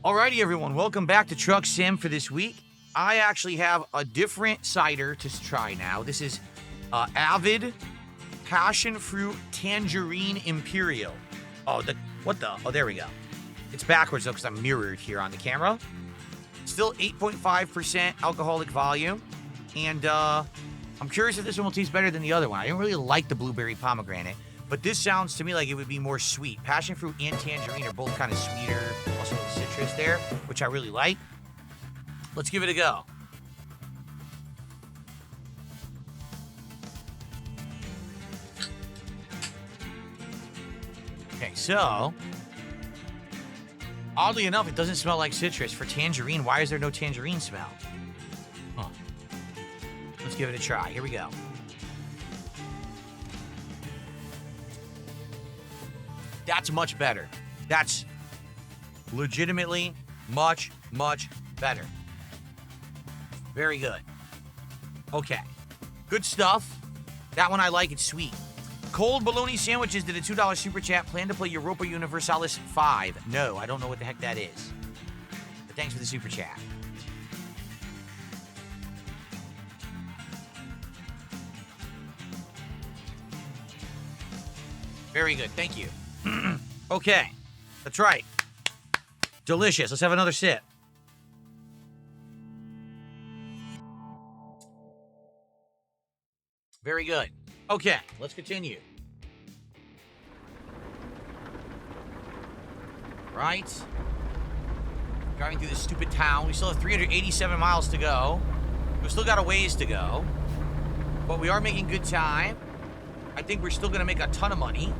Alrighty, everyone, welcome back to Truck Sim for this week. I actually have a different cider to try now. This is Avid Passion Fruit Tangerine Imperial. Oh, there we go. It's backwards, though, because I'm mirrored here on the camera. Still 8.5% alcoholic volume. And I'm curious if this one will taste better than the other one. I didn't really like the blueberry pomegranate, but this sounds to me like it would be more sweet. Passion fruit and tangerine are both kind of sweeter. Also the citrus there, which I really like. Let's give it a go. Okay, so oddly enough, it doesn't smell like citrus. For tangerine, why is there no tangerine smell? Huh. Let's give it a try. Here we go. That's much better. That's legitimately much, much better. Very good. Okay. Good stuff. That one I like. It's sweet. Cold bologna sandwiches did a $2 super chat. Plan to play Europa Universalis 5. No, I don't know what the heck that is. But thanks for the super chat. Very good. Thank you. Okay. That's right. Delicious. Let's have another sip. Very good. Okay, let's continue. Right. Driving through this stupid town. We still have 387 miles to go. We've still got a ways to go. But we are making good time. I think we're still going to make a ton of money.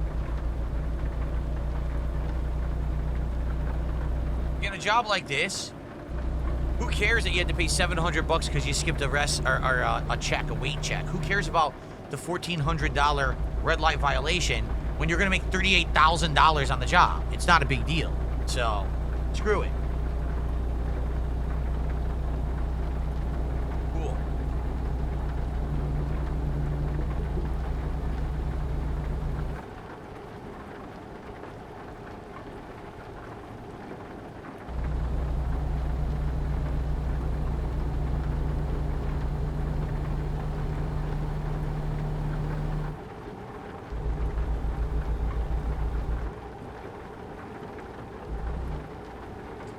In a job like this, who cares that you had to pay $700 because you skipped a weight check? Who cares about the $1,400 red light violation when you're going to make $38,000 on the job? It's not a big deal. So, screw it. Cool.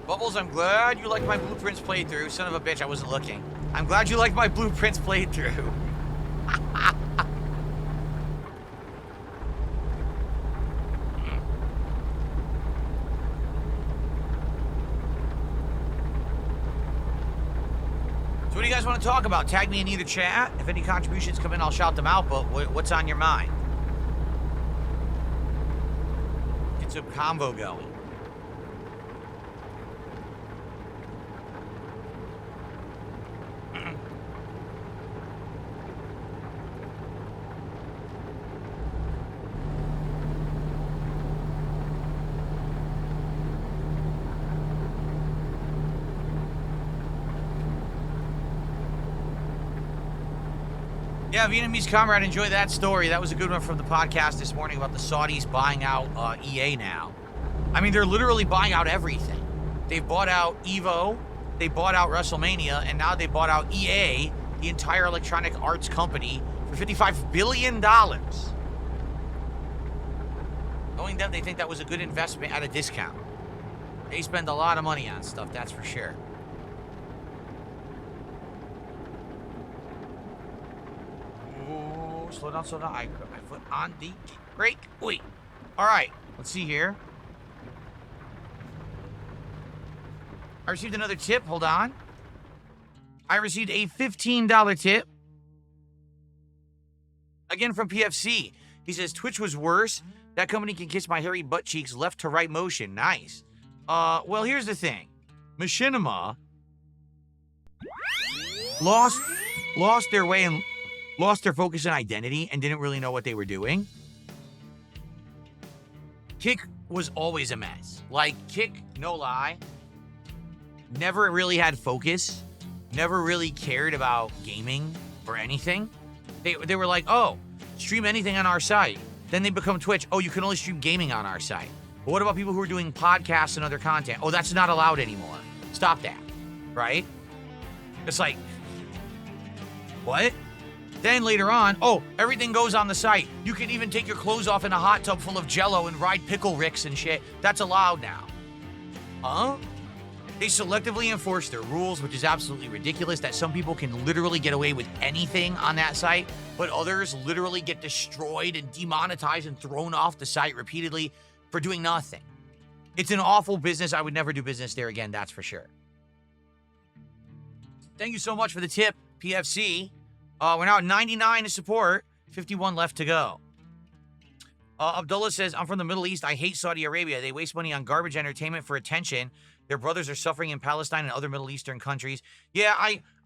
Bubbles, I'm glad you liked my Blueprints playthrough. Son of a bitch, I wasn't looking. I'm glad you liked my Blueprints playthrough. So what do you guys want to talk about? Tag me in either chat. If any contributions come in, I'll shout them out, but what's on your mind? Get some convo going. Yeah, Vietnamese Comrade, enjoy that story. That was a good one from the podcast this morning about the Saudis buying out EA now. I mean, they're literally buying out everything. They've bought out EVO, they bought out WrestleMania, and now they bought out EA, the entire electronic arts company, for $55 billion. Knowing them, they think that was a good investment at a discount. They spend a lot of money on stuff, that's for sure. Slow down, slow down. I put my foot on the brake. Wait. All right. Let's see here. I received another tip. Hold on. I received a $15 tip. Again from PFC. He says, Twitch was worse. That company can kiss my hairy butt cheeks left to right motion. Nice. Well, here's the thing. Machinima lost their way and lost their focus and identity and didn't really know what they were doing. Kick was always a mess. Like, Kick, no lie, never really had focus, never really cared about gaming or anything. They were like, oh, stream anything on our site. Then they become Twitch. Oh, you can only stream gaming on our site. But what about people who are doing podcasts and other content? Oh, that's not allowed anymore. Stop that, right? It's like, what? Then later on, oh, everything goes on the site. You can even take your clothes off in a hot tub full of Jell-O and ride pickle ricks and shit. That's allowed now. Huh? They selectively enforce their rules, which is absolutely ridiculous, that some people can literally get away with anything on that site, but others literally get destroyed and demonetized and thrown off the site repeatedly for doing nothing. It's an awful business. I would never do business there again, that's for sure. Thank you so much for the tip, PFC. We're now at 99 to support, 51 left to go. Abdullah says, I'm from the Middle East. I hate Saudi Arabia. They waste money on garbage entertainment for attention. Their brothers are suffering in Palestine and other Middle Eastern countries. Yeah,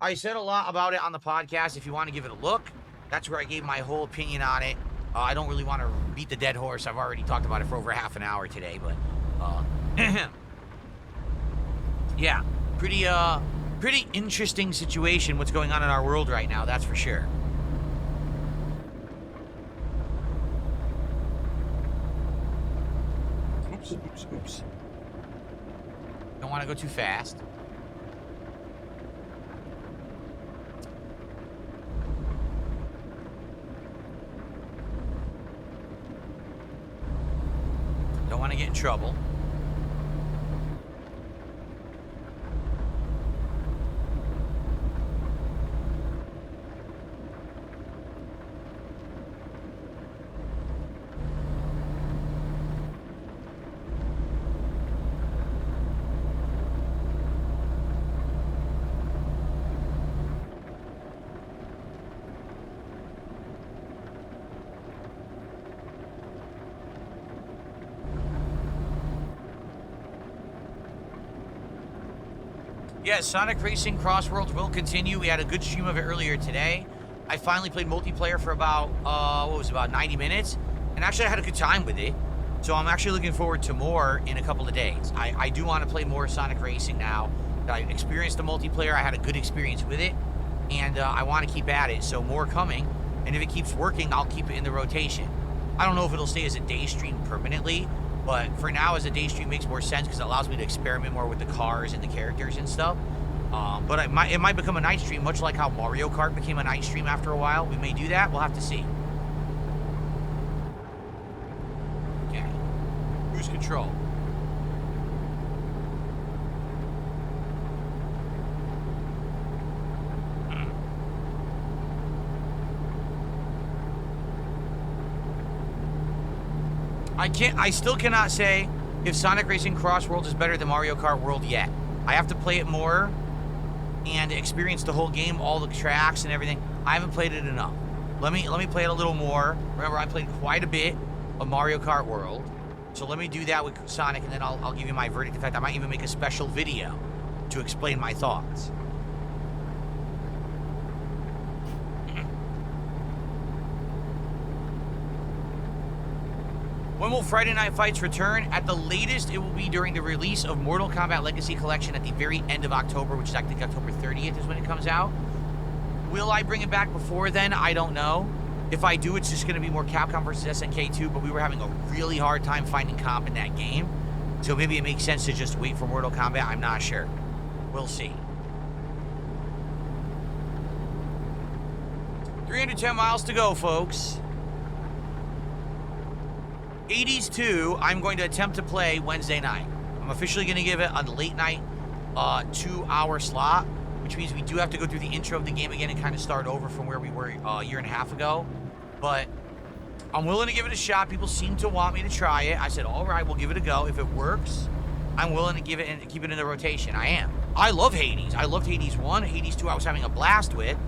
I said a lot about it on the podcast. If you want to give it a look, that's where I gave my whole opinion on it. I don't really want to beat the dead horse. I've already talked about it for over half an hour today, but yeah, pretty interesting situation what's going on in our world right now, that's for sure. Oops. Don't want to go too fast. Don't want to get in trouble. Yes, Sonic Racing Crossworlds will continue. We had a good stream of it earlier today. I finally played multiplayer for about, about 90 minutes. And actually, I had a good time with it. So I'm actually looking forward to more in a couple of days. I do want to play more Sonic Racing now. I experienced the multiplayer. I had a good experience with it. And I want to keep at it. So more coming. And if it keeps working, I'll keep it in the rotation. I don't know if it'll stay as a day stream permanently. But for now, as a day stream makes more sense because it allows me to experiment more with the cars and the characters and stuff. But it might become a night stream, much like how Mario Kart became a night stream after a while. We may do that. We'll have to see. Okay. Cruise control. I still cannot say if Sonic Racing Crossworlds is better than Mario Kart World yet. I have to play it more and experience the whole game, all the tracks and everything. I haven't played it enough. Let me play it a little more. Remember, I played quite a bit of Mario Kart World. So let me do that with Sonic, and then I'll give you my verdict. In fact, I might even make a special video to explain my thoughts. When will Friday Night Fights return? At the latest, it will be during the release of Mortal Kombat Legacy Collection at the very end of October, which is, I think, October 30th is when it comes out. Will I bring it back before then? I don't know. If I do, it's just going to be more Capcom versus SNK 2, but we were having a really hard time finding comp in that game. So maybe it makes sense to just wait for Mortal Kombat. I'm not sure. We'll see. 310 miles to go, folks. Hades 2, I'm going to attempt to play Wednesday night. I'm officially going to give it a late night 2-hour slot, which means we do have to go through the intro of the game again and kind of start over from where we were a year and a half ago. But I'm willing to give it a shot. People seem to want me to try it. I said, all right, we'll give it a go. If it works, I'm willing to give it and keep it in the rotation. I am. I love Hades. I loved Hades 1. Hades 2 I was having a blast with,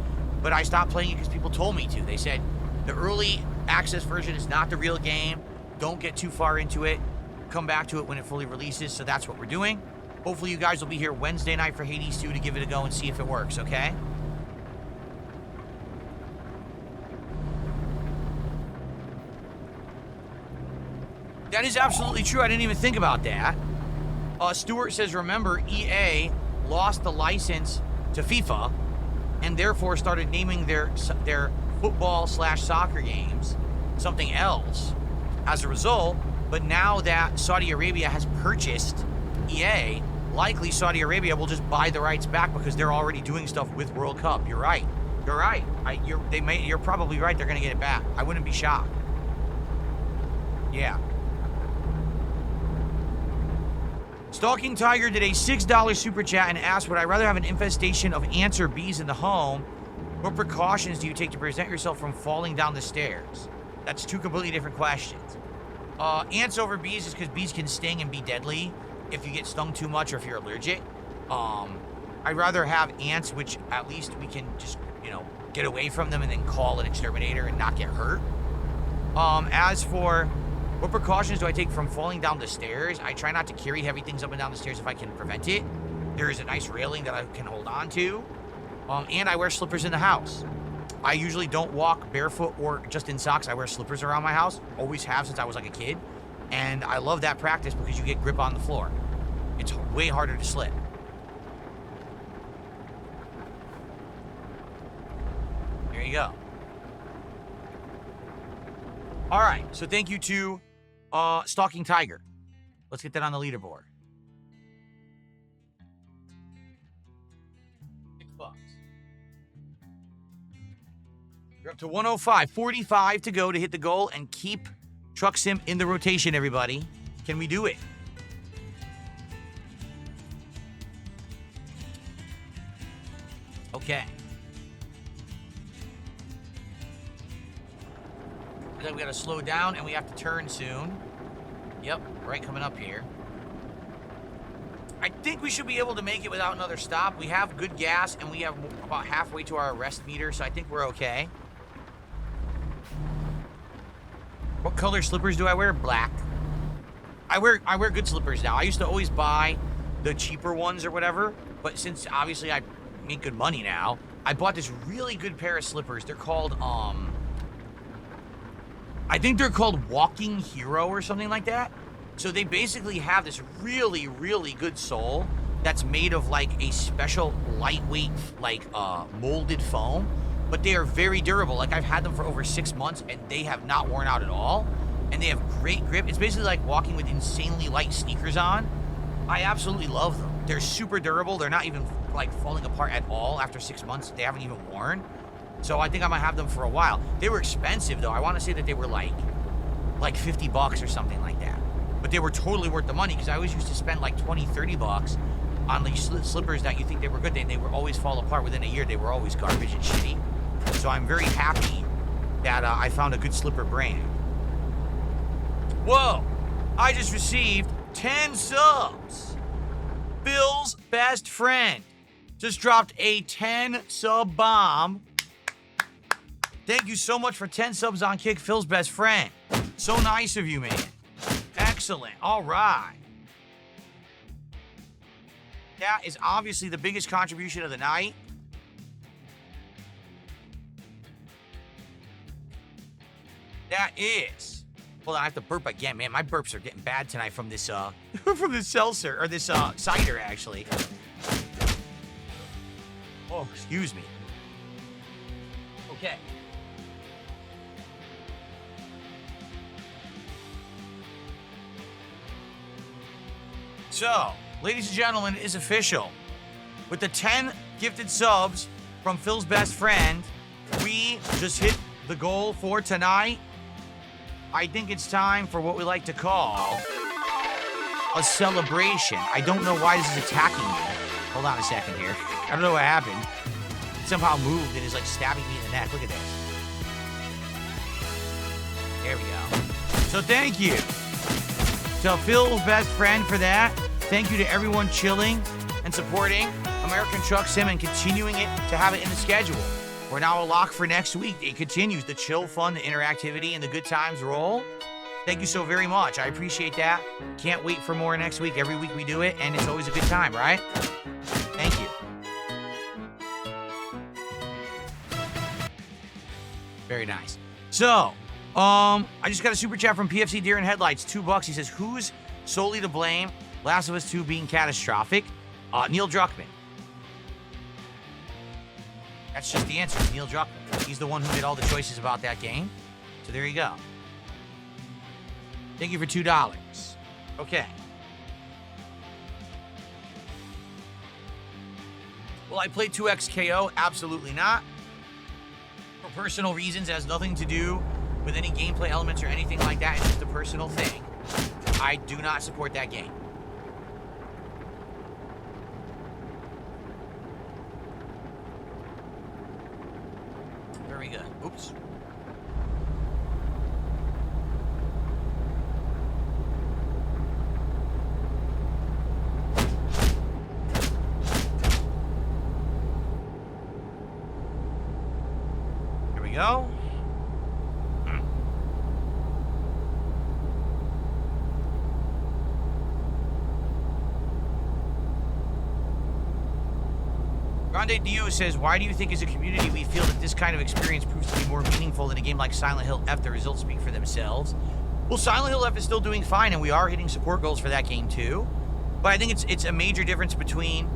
but I stopped playing it because people told me to. They said, the early access version is not the real game. Don't get too far into it. Come back to it when it fully releases. So that's what we're doing. Hopefully you guys will be here Wednesday night for Hades 2 to give it a go and see if it works, okay? That is absolutely true. I didn't even think about that. Stuart says, remember, EA lost the license to FIFA and therefore started naming their football/soccer games something else. As a result, But now that Saudi Arabia has purchased EA, likely Saudi Arabia will just buy the rights back because they're already doing stuff with World Cup. You're right. You're right. You're probably right. They're gonna get it back. I wouldn't be shocked. Yeah. Stalking Tiger did a $6 super chat and asked, would I rather have an infestation of ants or bees in the home? What precautions do you take to prevent yourself from falling down the stairs? That's two completely different questions. Ants over bees is because bees can sting and be deadly if you get stung too much or if you're allergic. I'd rather have ants, which at least we can just, get away from them and then call an exterminator and not get hurt. As for what precautions do I take from falling down the stairs, I try not to carry heavy things up and down the stairs if I can prevent it. There is a nice railing that I can hold on to. And I wear slippers in the house. I usually don't walk barefoot or just in socks. I wear slippers around my house. Always have since I was like a kid. And I love that practice because you get grip on the floor. It's way harder to slip. There you go. All right, so thank you to Stalking Tiger. Let's get that on the leaderboard. $6. You're up to 105. 45 to go to hit the goal and keep Truck Sim in the rotation, everybody. Can we do it? Okay. Then we gotta slow down and we have to turn soon. Yep, right coming up here. I think we should be able to make it without another stop. We have good gas and we have about halfway to our arrest meter, so I think we're okay. What color slippers do I wear? Black. I wear good slippers now. I used to always buy the cheaper ones or whatever, but since obviously I make good money now, I bought this really good pair of slippers. They're called I think they're called Walking Hero or something like that. So they basically have this really, really good sole that's made of like a special lightweight, like molded foam, but they are very durable. Like I've had them for over 6 months and they have not worn out at all. And they have great grip. It's basically like walking with insanely light sneakers on. I absolutely love them. They're super durable. They're not even like falling apart at all after 6 months. They haven't even worn. So I think I might have them for a while. They were expensive though. I want to say that they were like $50 or something like that. But they were totally worth the money because I always used to spend like 20, 30 bucks on these slippers that you think they were good. They would always fall apart within a year. They were always garbage and shitty. So I'm very happy that I found a good slipper brand. Whoa, I just received 10 subs. Phil's best friend just dropped a 10 sub bomb. Thank you so much for 10 subs on Kick, Phil's best friend. So nice of you, man. Excellent. All right. That is obviously the biggest contribution of the night. That is. Hold on, I have to burp again, man. My burps are getting bad tonight from this from this seltzer or this cider actually. Oh, excuse me. Okay. So, ladies and gentlemen, it is official. With the 10 gifted subs from Phil's best friend, we just hit the goal for tonight. I think it's time for what we like to call a celebration. I don't know why this is attacking me. Hold on a second here. I don't know what happened. It somehow moved and is like stabbing me in the neck. Look at this. There we go. So thank you to Phil's best friend for that. Thank you to everyone chilling and supporting American Truck Sim and continuing it to have it in the schedule. We're now a lock for next week. It continues. The chill, fun, the interactivity, and the good times roll. Thank you so very much. I appreciate that. Can't wait for more next week. Every week we do it, and it's always a good time, right? Thank you. Very nice. So, I just got a super chat from PFC Deer and Headlights, $2. He says, who's solely to blame? Last of Us 2 being catastrophic? Neil Druckmann. That's just the answer. Neil Druckmann. He's the one who made all the choices about that game. So there you go. Thank you for $2. Okay. Will I play 2XKO? Absolutely not. For personal reasons, it has nothing to do with any gameplay elements or anything like that. It's just a personal thing. I do not support that game. Very good. Oops. Here we go. Grande Dio says, why do you think as a community we feel that this kind of experience proves to be more meaningful than a game like Silent Hill F? The results speak for themselves. Well, Silent Hill F is still doing fine, and we are hitting support goals for that game too. But I think it's a major difference between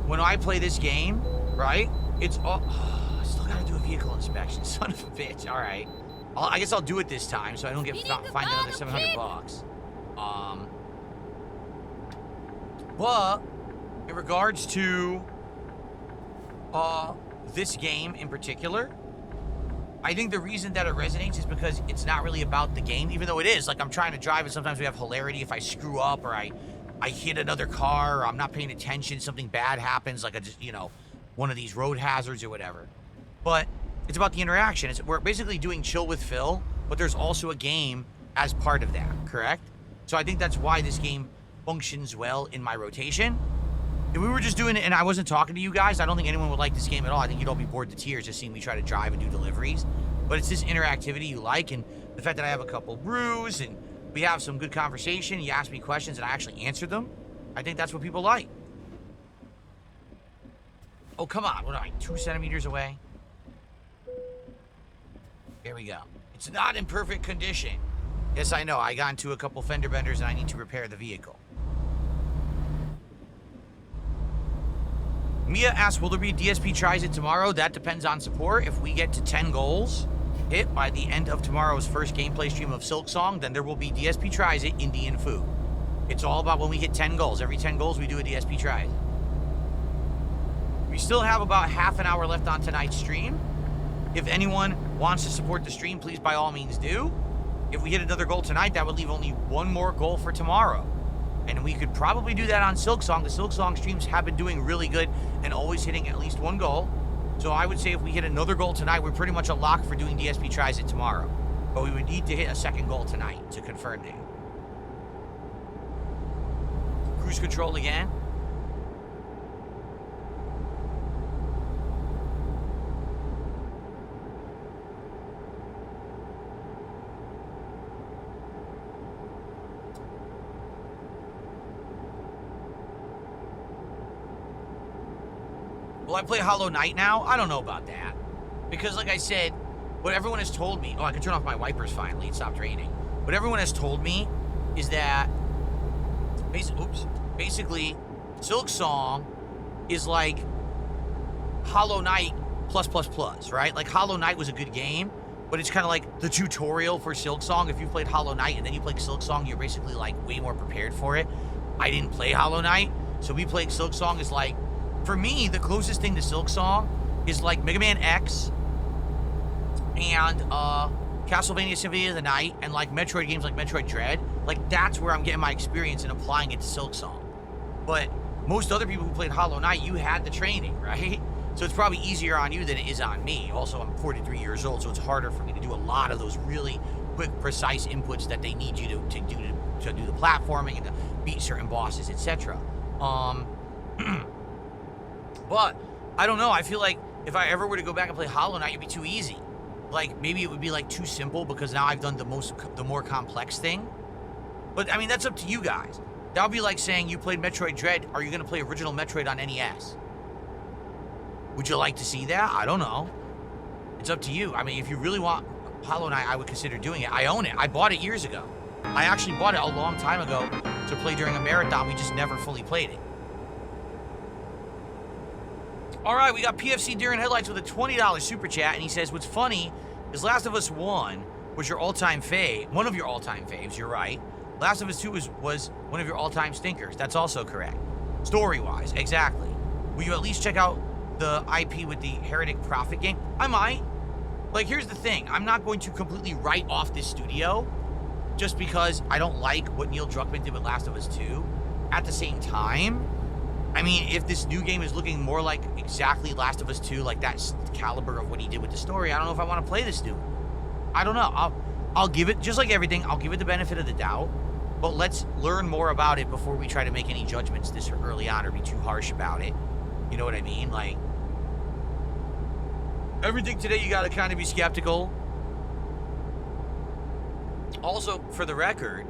when I play this game, right? It's all... I still gotta do a vehicle inspection, son of a bitch. All right. I guess I'll do it this time so I don't get fined another $700. But in regards to... this game in particular, I think the reason that it resonates is because it's not really about the game, even though it is. Like, I'm trying to drive and sometimes we have hilarity if I screw up or I hit another car or I'm not paying attention, something bad happens, like one of these road hazards or whatever. But it's about the interaction. We're basically doing Chill with Phil, but there's also a game as part of that, correct? So I think that's why this game functions well in my rotation. If we were just doing it and I wasn't talking to you guys, I don't think anyone would like this game at all. I think you'd all be bored to tears just seeing me try to drive and do deliveries. But it's this interactivity you like, and the fact that I have a couple brews and we have some good conversation, you ask me questions and I actually answer them. I think that's what people like. Oh, come on. What am I, 2 centimeters away? Here we go. It's not in perfect condition. Yes, I know. I got into a couple fender benders and I need to repair the vehicle. Mia asks, will there be DSP Tries It tomorrow? That depends on support. If we get to 10 goals hit by the end of tomorrow's first gameplay stream of Silksong, then there will be DSP Tries It Indian food. It's all about when we hit 10 goals. Every 10 goals, we do a DSP Tries It. We still have about half an hour left on tonight's stream. If anyone wants to support the stream, please by all means do. If we hit another goal tonight, that would leave only one more goal for tomorrow. And we could probably do that on Silksong. The Silksong streams have been doing really good and always hitting at least one goal. So I would say if we hit another goal tonight, we're pretty much a lock for doing DSP Tries It tomorrow. But we would need to hit a second goal tonight to confirm that. Cruise control again. Will I play Hollow Knight now? I don't know about that. Because like I said, what everyone has told me... Oh, I can turn off my wipers finally. It stopped raining. What everyone has told me is that... Basically, Silksong is like Hollow Knight +++, right? Like, Hollow Knight was a good game, but it's kind of like the tutorial for Silksong. If you played Hollow Knight and then you played Silksong, you're basically, like, way more prepared for it. I didn't play Hollow Knight, so me playing Silksong is like... For me, the closest thing to Silksong is like Mega Man X and Castlevania Symphony of the Night and like Metroid games like Metroid Dread. Like, that's where I'm getting my experience and applying it to Silksong. But most other people who played Hollow Knight, you had the training, right? So it's probably easier on you than it is on me. Also, I'm 43 years old, so it's harder for me to do a lot of those really quick, precise inputs that they need you to do the platforming and to beat certain bosses, etc. But, I don't know, I feel like if I ever were to go back and play Hollow Knight, it'd be too easy. Like, maybe it would be, like, too simple because now I've done the more complex thing. But, I mean, that's up to you guys. That would be like saying you played Metroid Dread, are you going to play original Metroid on NES? Would you like to see that? I don't know. It's up to you. I mean, if you really want Hollow Knight, I would consider doing it. I own it. I bought it years ago. I actually bought it a long time ago to play during a marathon. We just never fully played it. All right, we got PFC Deer in Headlights with a $20 super chat, and he says, what's funny is Last of Us 1 was your all-time fave, one of your all-time faves, you're right. Last of Us 2 was one of your all-time stinkers. That's also correct. Story-wise, exactly. Will you at least check out the IP with the Heretic Prophet game? I might. Like, here's the thing. I'm not going to completely write off this studio just because I don't like what Neil Druckmann did with Last of Us 2. At the same time, I mean, if this new game is looking more like exactly Last of Us 2, like that caliber of what he did with the story, I don't know if I want to play this new one. I don't know. I'll give it, just like everything, I'll give it the benefit of the doubt, but let's learn more about it before we try to make any judgments this early on or be too harsh about it. You know what I mean? Like, everything today, you got to kind of be skeptical. Also, for the record,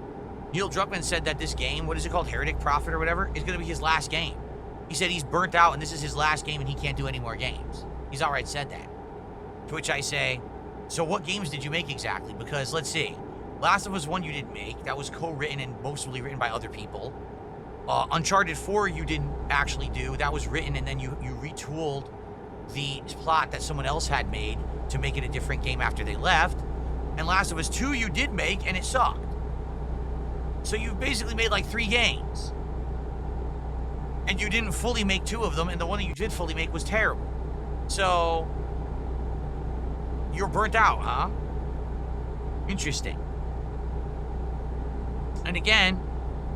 Neil Druckmann said that this game, what is it called, Heretic Prophet or whatever, is going to be his last game. He said he's burnt out and this is his last game and he can't do any more games. He's outright said that. To which I say, so what games did you make exactly? Because, let's see, Last of Us 1 you didn't make. That was co-written and mostly written by other people. Uncharted 4 you didn't actually do. That was written and then you retooled the plot that someone else had made to make it a different game after they left. And Last of Us 2 you did make and it sucked. So you've basically made like 3 games. And you didn't fully make 2 of them, and the one that you did fully make was terrible. So you're burnt out, huh? Interesting. And again,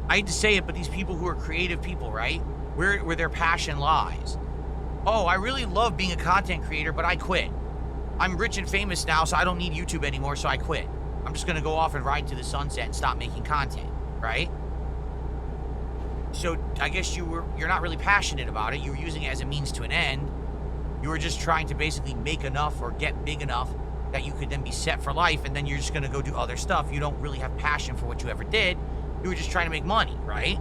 I hate to say it, but these people who are creative people, right? Where their passion lies. Oh, I really love being a content creator, but I quit. I'm rich and famous now, so I don't need YouTube anymore, so I quit. I'm just gonna go off and ride to the sunset and stop making content, right? So I guess you're not really passionate about it. You were using it as a means to an end. You were just trying to basically make enough or get big enough that you could then be set for life, and then you're just gonna go do other stuff. You don't really have passion for what you ever did. You were just trying to make money, right?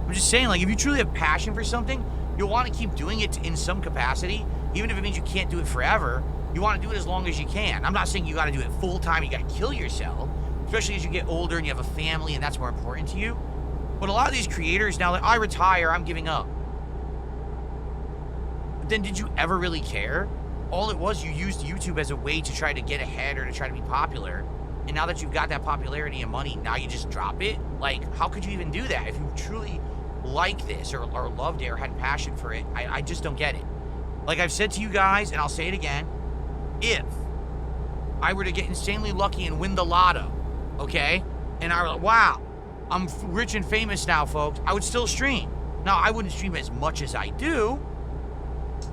I'm just saying, like, if you truly have passion for something, you'll want to keep doing it in some capacity, even if it means you can't do it forever. You want to do it as long as you can. I'm not saying you got to do it full time. You got to kill yourself, especially as you get older and you have a family and that's more important to you. But a lot of these creators now, like, I retire, I'm giving up. But then did you ever really care? All it was, you used YouTube as a way to try to get ahead or to try to be popular. And now that you've got that popularity and money, now you just drop it? Like, how could you even do that if you truly like this or loved it or had passion for it? I just don't get it. Like I've said to you guys, and I'll say it again, if I were to get insanely lucky and win the lotto, okay, and I were like, wow, I'm rich and famous now, folks, I would still stream. Now, I wouldn't stream as much as I do.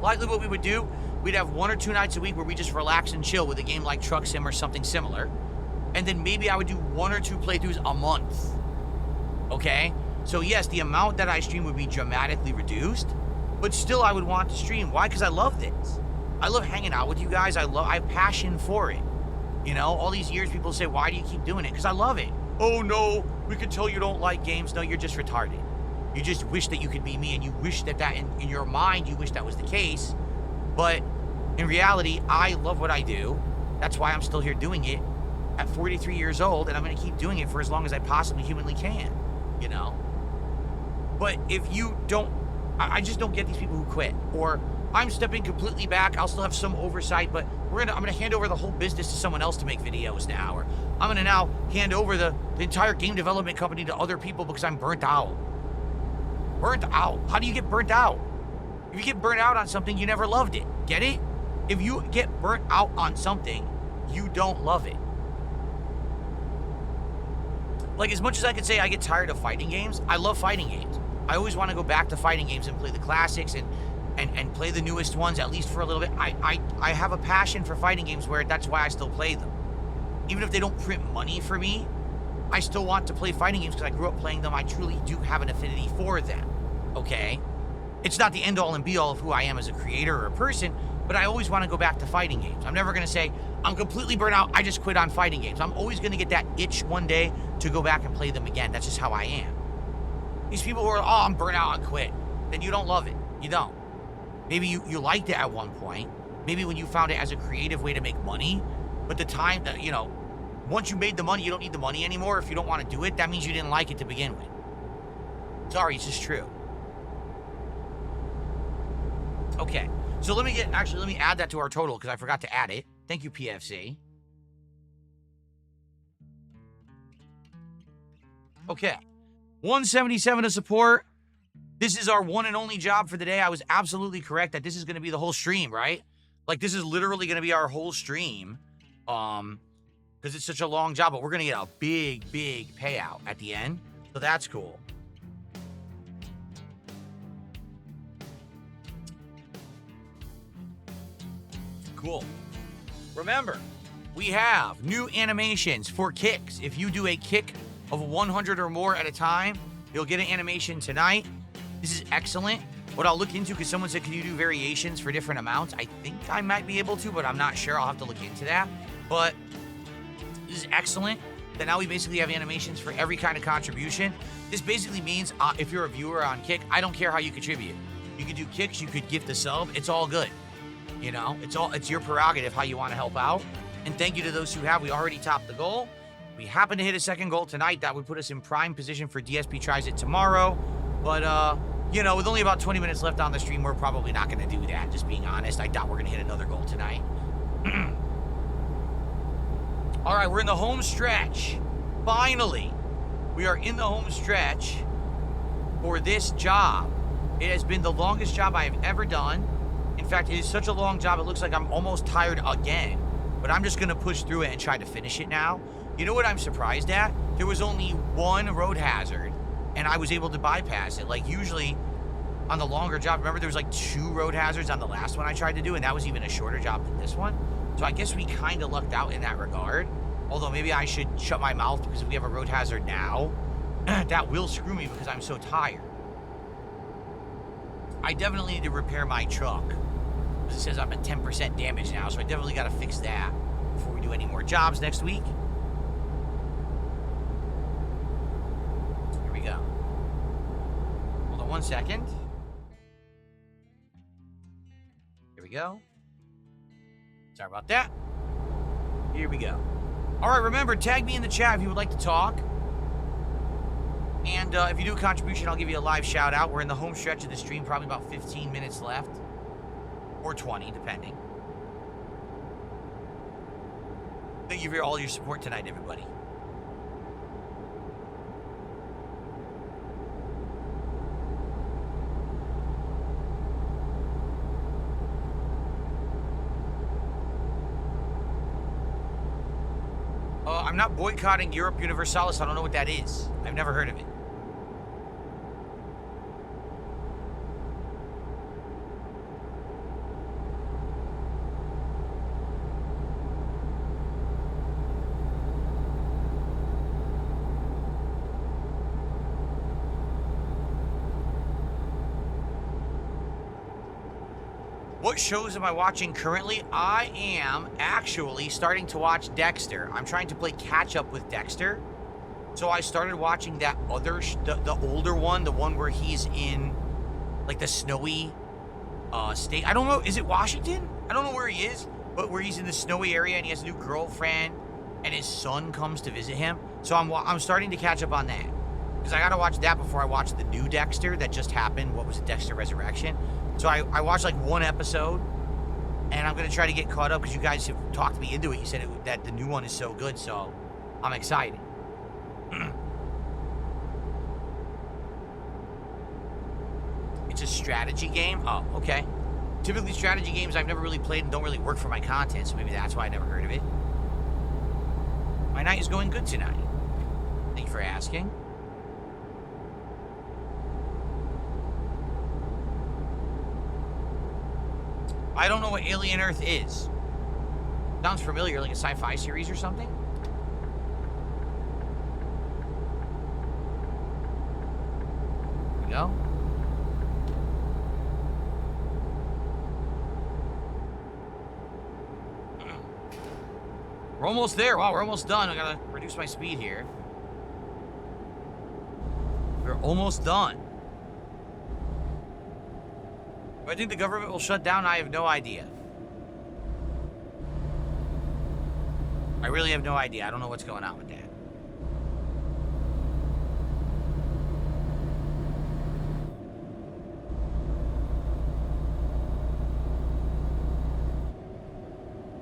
Likely what we would do, we'd have 1 or 2 nights a week where we just relax and chill with a game like Truck Sim or something similar. And then maybe I would do 1 or 2 playthroughs a month, okay? So yes, the amount that I stream would be dramatically reduced, but still I would want to stream. Why? Because I love this. I love hanging out with you guys. I have passion for it. You know, all these years people say, why do you keep doing it? Because I love it. Oh no, we could tell you don't like games. No, you're just retarded. You just wish that you could be me, and you wish that in your mind, you wish that was the case. But in reality, I love what I do. That's why I'm still here doing it at 43 years old, and I'm going to keep doing it for as long as I possibly humanly can, you know? But if you don't, I just don't get these people who quit, or I'm stepping completely back, I'll still have some oversight, but I'm gonna hand over the whole business to someone else to make videos now, or I'm gonna now hand over the entire game development company to other people because I'm burnt out. Burnt out? How do you get burnt out? If you get burnt out on something, you never loved it. Get it? If you get burnt out on something, you don't love it. Like, as much as I could say I get tired of fighting games, I love fighting games. I always want to go back to fighting games and play the classics and play the newest ones, at least for a little bit. I have a passion for fighting games where that's why I still play them. Even if they don't print money for me, I still want to play fighting games because I grew up playing them. I truly do have an affinity for them, okay? It's not the end-all and be-all of who I am as a creator or a person, but I always want to go back to fighting games. I'm never going to say, I'm completely burnt out, I just quit on fighting games. I'm always going to get that itch one day to go back and play them again. That's just how I am. These people who are, oh, I'm burnt out, I quit. Then you don't love it. You don't. Maybe you liked it at one point. Maybe when you found it as a creative way to make money. But the time that, you know, once you made the money, you don't need the money anymore. If you don't want to do it, that means you didn't like it to begin with. Sorry, it's just true. Okay. So let me add that to our total because I forgot to add it. Thank you, PFC. Okay. 177 to support. This is our one and only job for the day. I was absolutely correct that this is going to be the whole stream, right? Like, this is literally going to be our whole stream. Because it's such a long job, but we're going to get a big, big payout at the end. So that's cool. Cool. Remember, we have new animations for kicks. If you do a kick of 100 or more at a time, you'll get an animation tonight. This is excellent. What I'll look into, because someone said, can you do variations for different amounts? I think I might be able to, but I'm not sure. I'll have to look into that. But this is excellent. That now we basically have animations for every kind of contribution. This basically means if you're a viewer on Kick, I don't care how you contribute. You could do kicks, you could gift a sub. It's all good. You know, it's your prerogative how you want to help out. And thank you to those who have. We already topped the goal. We happen to hit a second goal tonight. That would put us in prime position for DSP tries it tomorrow. But, you know, with only about 20 minutes left on the stream, we're probably not going to do that, just being honest. I doubt we're going to hit another goal tonight. All right, we're in the home stretch. Finally, we are in the home stretch for this job. It has been the longest job I have ever done. In fact, it is such a long job, it looks like I'm almost tired again. But I'm just going to push through it and try to finish it now. You know what I'm surprised at? There was only one road hazard, and I was able to bypass it. Like, usually, on the longer job, remember there was like 2 road hazards on the last one I tried to do, and that was even a shorter job than this one. So I guess we kind of lucked out in that regard. Although maybe I should shut my mouth, because if we have a road hazard now, that will screw me because I'm so tired. I definitely need to repair my truck. It says I'm at 10% damage now, so I definitely got to fix that before we do any more jobs next week. Here we go. Hold on 1 second. Here we go. Sorry about that. Here we go. All right, remember, tag me in the chat if you would like to talk. And if you do a contribution, I'll give you a live shout out. We're in the home stretch of the stream, probably about 15 minutes left. Or 20, depending. Thank you for all your support tonight, everybody. I'm not boycotting Europe Universalis. I don't know what that is. I've never heard of it. What shows am I watching currently? I am actually starting to watch Dexter. I'm trying to play catch up with Dexter. So I started watching that other, the older one, the one where he's in like the snowy state. I don't know, is it Washington? I don't know where he is, but where he's in the snowy area and he has a new girlfriend and his son comes to visit him. So I'm starting to catch up on that. Because I gotta watch that before I watch the new Dexter that just happened. What was it, Dexter Resurrection? So I watched like 1 episode, and I'm gonna try to get caught up because you guys have talked me into it. You said that the new one is so good, so I'm excited. It's a strategy game? Oh, okay. Typically strategy games I've never really played and don't really work for my content, so maybe that's why I never heard of it. My night is going good tonight. Thank you for asking. I don't know what Alien Earth is. Sounds familiar, like a sci-fi series or something. Here we go. We're almost there. Wow, we're almost done. I gotta reduce my speed here. We're almost done. I think the government will shut down. I have no idea. I really have no idea. I don't know what's going on with that.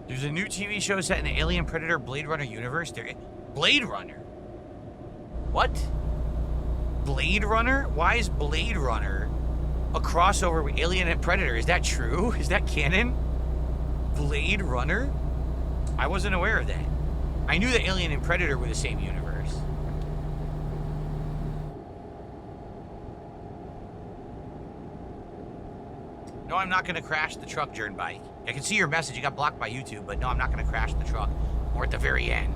There's a new TV show set in the Alien Predator Blade Runner universe. Blade Runner? What? Blade Runner? Why is Blade Runner a crossover with Alien and Predator? Is that true? Is that canon? Blade Runner? I wasn't aware of that. I knew that Alien and Predator were the same universe. No, I'm not going to crash the truck, Jern Bike. I can see your message. You got blocked by YouTube, but no, I'm not going to crash the truck. Or at the very end.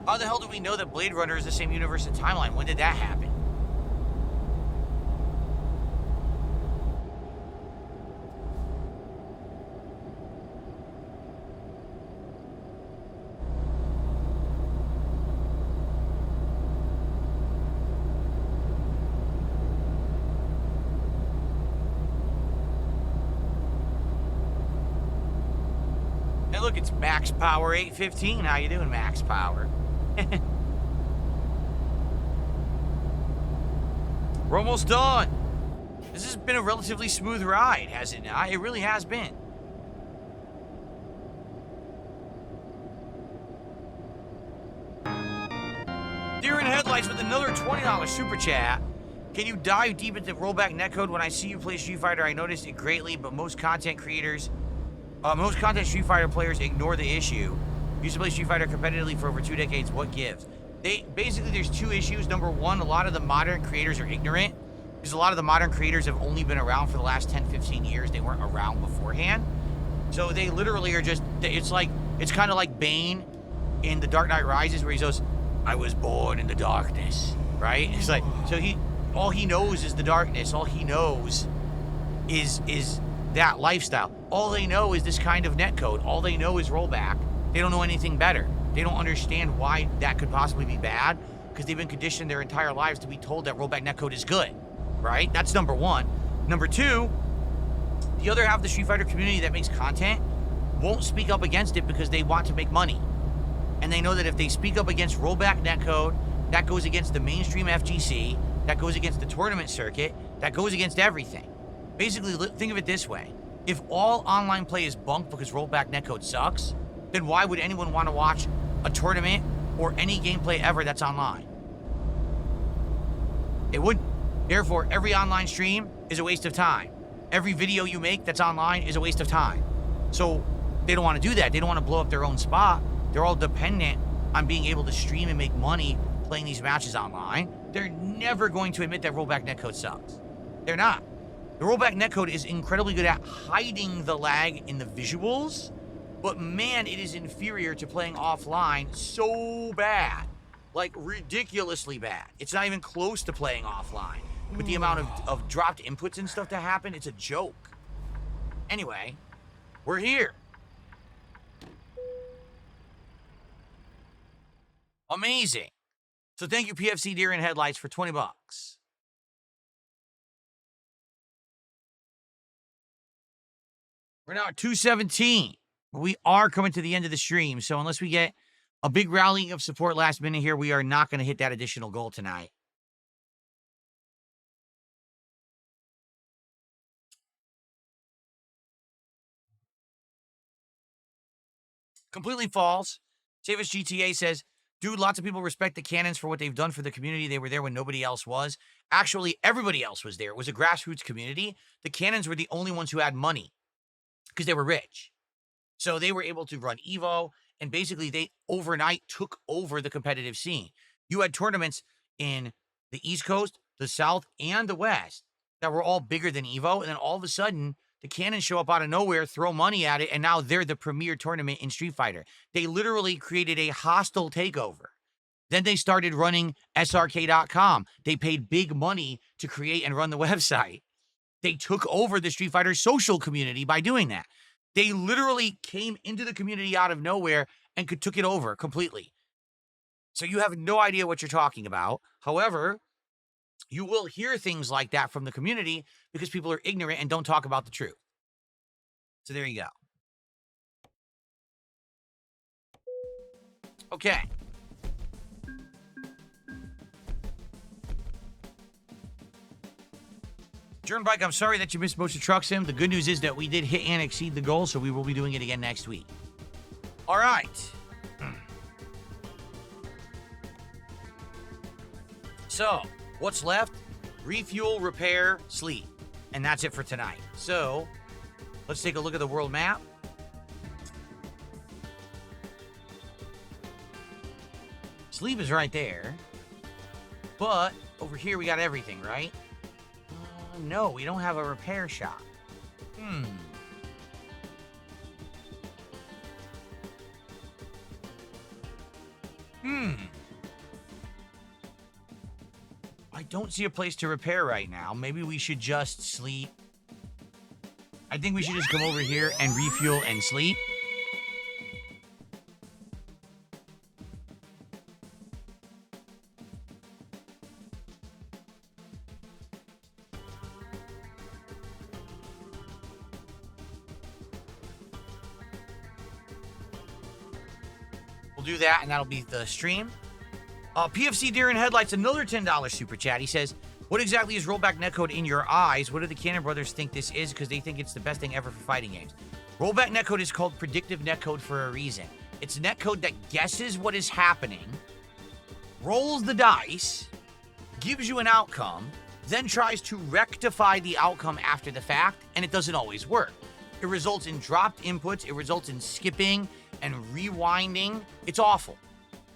How the hell do we know that Blade Runner is the same universe and timeline? When did that happen? Hey, look, it's Max Power 815. How you doing, Max Power? We're almost done. This has been a relatively smooth ride, has it not? It really has been. Deer in Headlights with another $20 super chat. Can you dive deep into rollback netcode? When I see you play Street Fighter, I noticed it greatly, but most content Street Fighter players ignore the issue. Used to play Street Fighter competitively for over 2 decades. What gives? Basically, there's 2 issues. Number one, a lot of the modern creators are ignorant because a lot of the modern creators have only been around for the last 10, 15 years. They weren't around beforehand. So they literally are just, it's kind of like Bane in The Dark Knight Rises where he goes, I was born in the darkness, right? It's like, so all he knows is the darkness. All he knows is that lifestyle. All they know is this kind of netcode. All they know is rollback. They don't know anything better. They don't understand why that could possibly be bad because they've been conditioned their entire lives to be told that rollback netcode is good, right? That's number one. Number two, the other half of the Street Fighter community that makes content won't speak up against it because they want to make money. And they know that if they speak up against rollback netcode, that goes against the mainstream FGC, that goes against the tournament circuit, that goes against everything. Basically, think of it this way. If all online play is bunk because rollback netcode sucks, then why would anyone want to watch a tournament or any gameplay ever that's online? It wouldn't. Therefore, every online stream is a waste of time. Every video you make that's online is a waste of time. So they don't want to do that. They don't want to blow up their own spot. They're all dependent on being able to stream and make money playing these matches online. They're never going to admit that rollback netcode sucks. They're not. The rollback netcode is incredibly good at hiding the lag in the visuals, but man, it is inferior to playing offline so bad. Like, ridiculously bad. It's not even close to playing offline. With the amount of dropped inputs and stuff that happen, it's a joke. Anyway, we're here. Amazing. So thank you, PFC Deer in Headlights, for 20 bucks. We're now at 217. We are coming to the end of the stream, so unless we get a big rallying of support last minute here, we are not going to hit that additional goal tonight. Completely false. Savis GTA says, dude, lots of people respect the Cannons for what they've done for the community. They were there when nobody else was. Actually, everybody else was there. It was a grassroots community. The Cannons were the only ones who had money because they were rich. So they were able to run Evo, and basically they overnight took over the competitive scene. You had tournaments in the East Coast, the South, and the West that were all bigger than Evo, and then all of a sudden, the Cannons show up out of nowhere, throw money at it, and now they're the premier tournament in Street Fighter. They literally created a hostile takeover. Then they started running SRK.com. They paid big money to create and run the website. They took over the Street Fighter social community by doing that. They literally came into the community out of nowhere and took it over completely. So you have no idea what you're talking about. However, you will hear things like that from the community because people are ignorant and don't talk about the truth. So there you go. Okay. Jordan Bike, I'm sorry that you missed most of Truck Sim. The good news is that we did hit and exceed the goal, so we will be doing it again next week. All right. So, what's left? Refuel, repair, sleep. And that's it for tonight. So, let's take a look at the world map. Sleep is right there. But over here we got everything, right? No, we don't have a repair shop. I don't see a place to repair right now. Maybe we should just sleep. I think we should just come over here and refuel and sleep. We'll do that, and that'll be the stream. PFC Deer in Headlights, another $10 super chat. He says, what exactly is rollback netcode in your eyes? What do the Cannon brothers think this is? Because they think it's the best thing ever for fighting games. Rollback netcode is called predictive netcode for a reason. It's netcode that guesses what is happening, rolls the dice, gives you an outcome, then tries to rectify the outcome after the fact, and it doesn't always work. It results in dropped inputs. It results in skipping and rewinding. It's awful.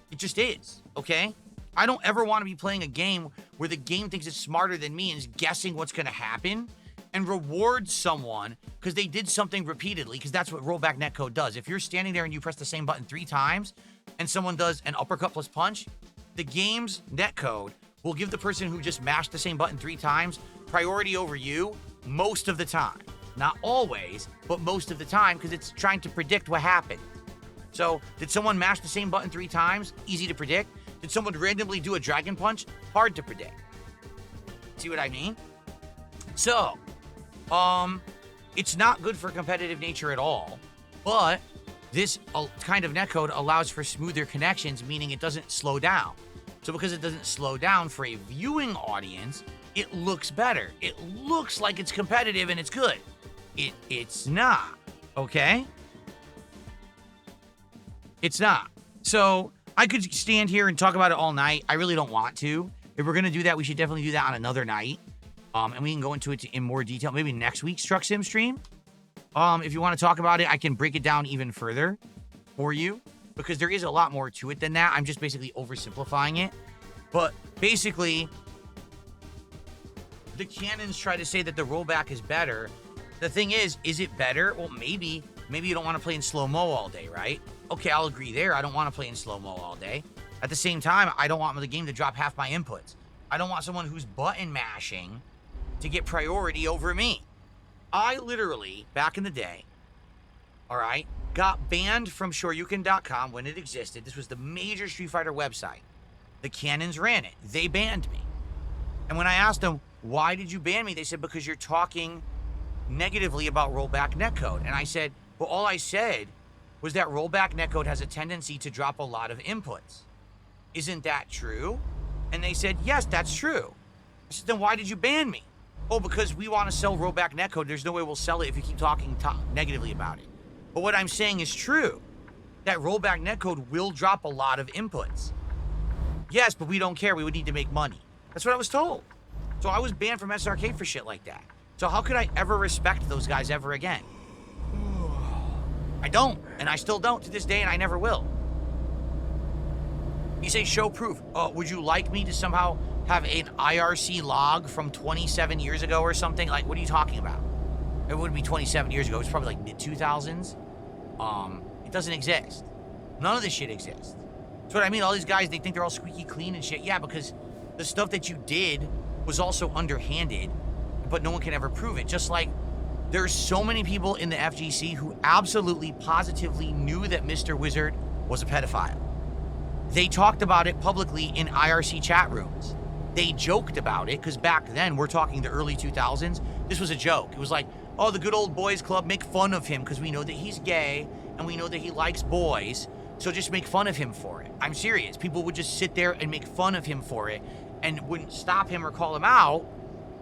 It just is, okay? I don't ever want to be playing a game where the game thinks it's smarter than me and is guessing what's going to happen and rewards someone because they did something repeatedly, because that's what rollback netcode does. If you're standing there and you press the same button 3 times and someone does an uppercut plus punch, the game's netcode will give the person who just mashed the same button 3 times priority over you most of the time. Not always, but most of the time, because it's trying to predict what happened. So, did someone mash the same button 3 times? Easy to predict. Did someone randomly do a dragon punch? Hard to predict. See what I mean? So, it's not good for competitive nature at all, but this kind of netcode allows for smoother connections, meaning it doesn't slow down. So because it doesn't slow down for a viewing audience, it looks better. It looks like it's competitive and it's good. It's not, okay? It's not. So I could stand here and talk about it all night. I really don't want to. If we're going to do that, we should definitely do that on another night. And we can go into it in more detail. Maybe next week's Truck Sim stream. If you want to talk about it, I can break it down even further for you, because there is a lot more to it than that. I'm just basically oversimplifying it. But basically, the canons try to say that the rollback is better. The thing is it better? Well, maybe you don't want to play in slow-mo all day, right? Okay, I'll agree there. I don't want to play in slow-mo all day. At the same time, I don't want the game to drop half my inputs. I don't want someone who's button mashing to get priority over me. I literally, back in the day, all right, got banned from Shoryuken.com when it existed. This was the major Street Fighter website. The Cannons ran it. They banned me. And when I asked them, why did you ban me? They said, because you're talking negatively about rollback netcode. And I said, well, all I said was that rollback netcode has a tendency to drop a lot of inputs. Isn't that true? And they said, yes, that's true. I said, then why did you ban me? Oh, because we want to sell rollback netcode. There's no way we'll sell it if you keep talking negatively about it. But what I'm saying is true. That rollback netcode will drop a lot of inputs. Yes, but we don't care. We would need to make money. That's what I was told. So I was banned from SRK for shit like that. So how could I ever respect those guys ever again? I don't, and I still don't to this day, and I never will. You say show proof. Would you like me to somehow have an IRC log from 27 years ago or something? Like, what are you talking about? It wouldn't be 27 years ago. It's probably like mid-2000s. It doesn't exist. None of this shit exists. That's what I mean. All these guys, they think they're all squeaky clean and shit. Yeah, because the stuff that you did was also underhanded, but no one can ever prove it. Just like there's so many people in the FGC who absolutely, positively knew that Mr. Wizard was a pedophile. They talked about it publicly in IRC chat rooms. They joked about it, because back then, we're talking the early 2000s, this was a joke. It was like, oh, the good old boys club, make fun of him because we know that he's gay and we know that he likes boys, so just make fun of him for it. I'm serious. People would just sit there and make fun of him for it and wouldn't stop him or call him out.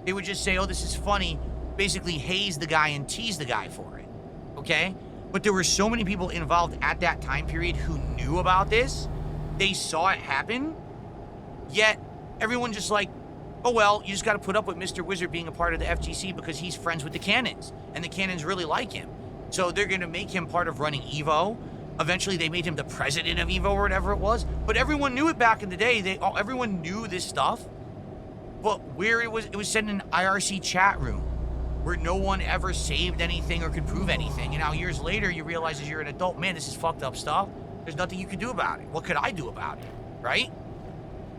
They would just say, oh, this is funny, basically haze the guy and tease the guy for it, okay? But there were so many people involved at that time period who knew about this. They saw it happen, yet everyone just like, oh, well, you just got to put up with Mr. Wizard being a part of the FGC because he's friends with the Cannons, and the Cannons really like him. So they're going to make him part of running EVO. Eventually, they made him the president of EVO or whatever it was. But everyone knew it back in the day. Everyone knew this stuff. But where it was said in an IRC chat room where no one ever saved anything or could prove anything. And now years later, you realize as you're an adult, man, this is fucked up stuff. There's nothing you can do about it. What could I do about it, right?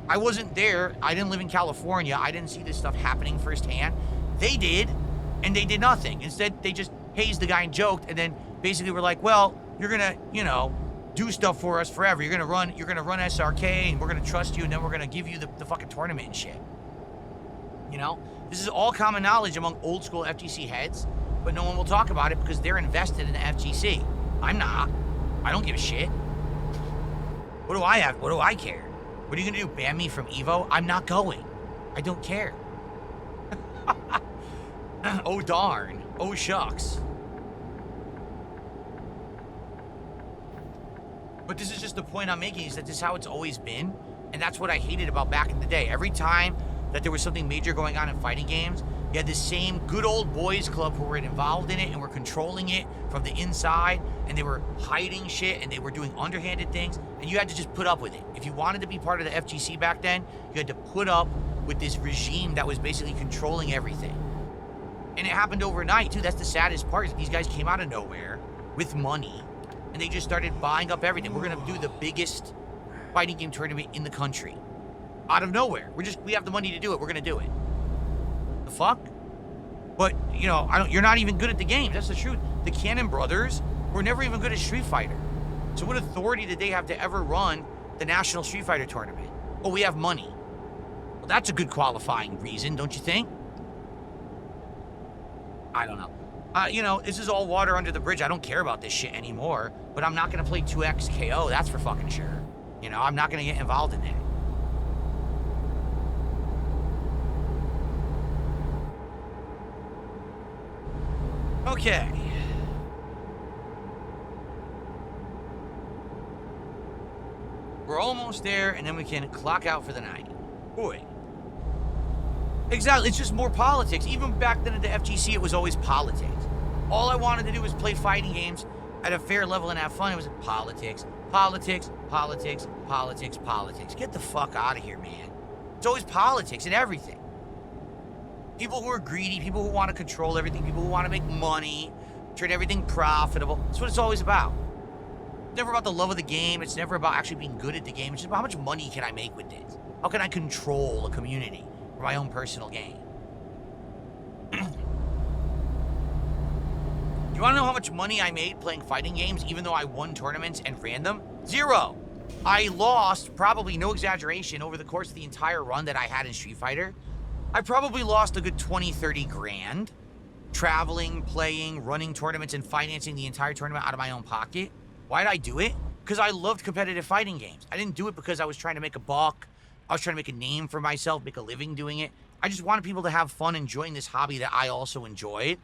I wasn't there. I didn't live in California. I didn't see this stuff happening firsthand. They did, and they did nothing. Instead, they just hazed the guy and joked, and then basically were like, well, you're gonna, do stuff for us forever. You're gonna run SRK, and we're gonna trust you, and then we're gonna give you the fucking tournament and shit. This is all common knowledge among old school FGC heads, but no one will talk about it because they're invested in the FGC. I'm not. I don't give a shit. What do I have? What do I care? What are you gonna do? Ban me from EVO? I'm not going. I don't care. Oh darn. Oh shucks. But this is just the point I'm making, is that this is how it's always been. And that's what I hated about back in the day. Every time that there was something major going on in fighting games, you had the same good old boys club who were involved in it and were controlling it from the inside, and they were hiding shit and they were doing underhanded things, and you had to just put up with it. If you wanted to be part of the FGC back then, you had to put up with this regime that was basically controlling everything. And it happened overnight too. That's the saddest part, is these guys came out of nowhere with money and they just started buying up everything. We're gonna do the biggest fighting game tournament in the country. Out of nowhere. We have the money to do it. We're gonna do it. The fuck? But, you're not even good at the game. That's the truth. The Cannon brothers were never even good at Street Fighter. So what authority did they have to ever run the National Street Fighter tournament? Oh, we have money. Well, that's a good qualifying reason, don't you think? I don't know. This is all water under the bridge. I don't care about this shit anymore, but I'm not gonna play 2X KO, that's for fucking sure. I'm not gonna get involved in that. Okay. We're almost there, and then we can clock out for the night. Boy. Exactly, it's just more politics. Even back then at the FGC, it was always politics. All I wanted to do was play fighting games at a fair level and have fun. It was politics, politics, politics, politics, politics. Get the fuck out of here, man. It's always politics and everything. People who are greedy, people who want to control everything, people who want to make money, turn everything profitable. That's what it's always about. It's never about the love of the game. It's never about actually being good at the game. It's just about how much money can I make with this? How can I control a community for my own personal gain? You want to know how much money I made playing fighting games, even though I won tournaments and ran them? Zero. I lost, probably no exaggeration, over the course of the entire run that I had in Street Fighter. I probably lost a good 20, 30 grand traveling, playing, running tournaments, and financing the entire tournament out of my own pocket. Why did I do it? Because I loved competitive fighting games. I didn't do it because I was trying to make a buck. I was trying to make a name for myself, make a living doing it. I just wanted people to have fun enjoying this hobby that I also enjoyed.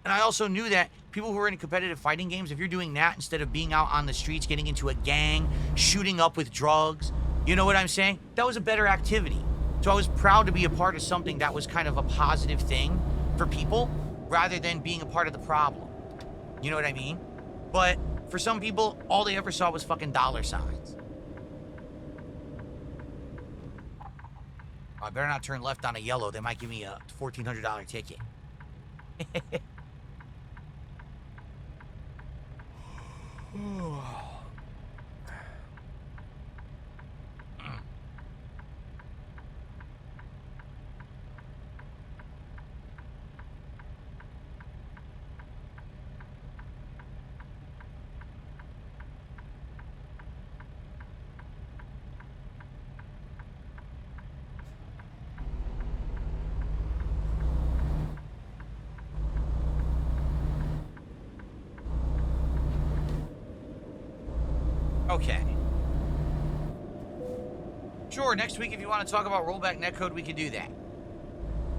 And I also knew that people who are in competitive fighting games, if you're doing that instead of being out on the streets, getting into a gang, shooting up with drugs, you know what I'm saying? That was a better activity. So I was proud to be a part of something that was kind of a positive thing for people rather than being a part of the problem. You know what I mean? But for some people, all they ever saw was fucking dollar signs. I better not turn left on a yellow. They might give me a $1,400 ticket. Okay. Sure, next week if you want to talk about rollback netcode, we can do that.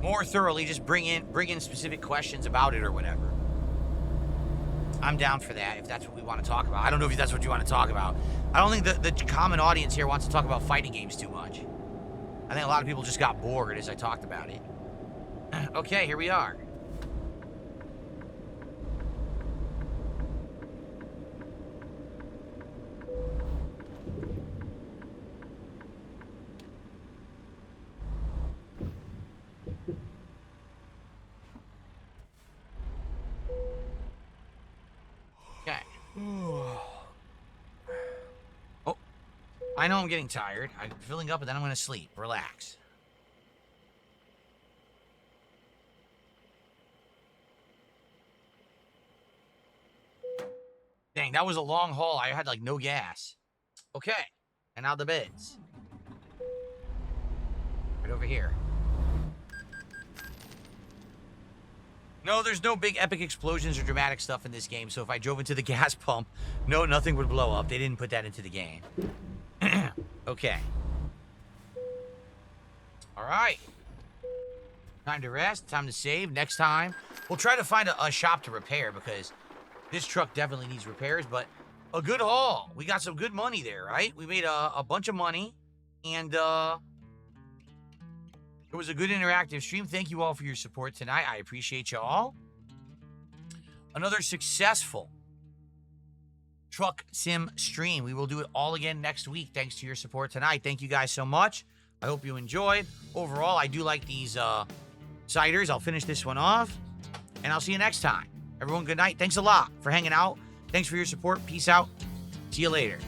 More thoroughly, just bring in specific questions about it or whatever. I'm down for that if that's what we want to talk about. I don't know if that's what you want to talk about. I don't think the common audience here wants to talk about fighting games too much. I think a lot of people just got bored as I talked about it. Okay, here we are. Okay. Oh, I know I'm getting tired. I'm filling up, and then I'm going to sleep. Relax. Dang, that was a long haul. I had, like, no gas. Okay. And now the beds. Right over here. No, there's no big epic explosions or dramatic stuff in this game, so if I drove into the gas pump, no, nothing would blow up. They didn't put that into the game. Okay. All right. Time to rest, time to save. Next time, we'll try to find a shop to repair, because this truck definitely needs repairs, but a good haul. We got some good money there, right? We made a bunch of money, and it was a good interactive stream. Thank you all for your support tonight. I appreciate you all. Another successful truck sim stream. We will do it all again next week. Thanks to your support tonight. Thank you guys so much. I hope you enjoyed. Overall, I do like these ciders. I'll finish this one off, and I'll see you next time. Everyone, good night. Thanks a lot for hanging out. Thanks for your support. Peace out. See you later.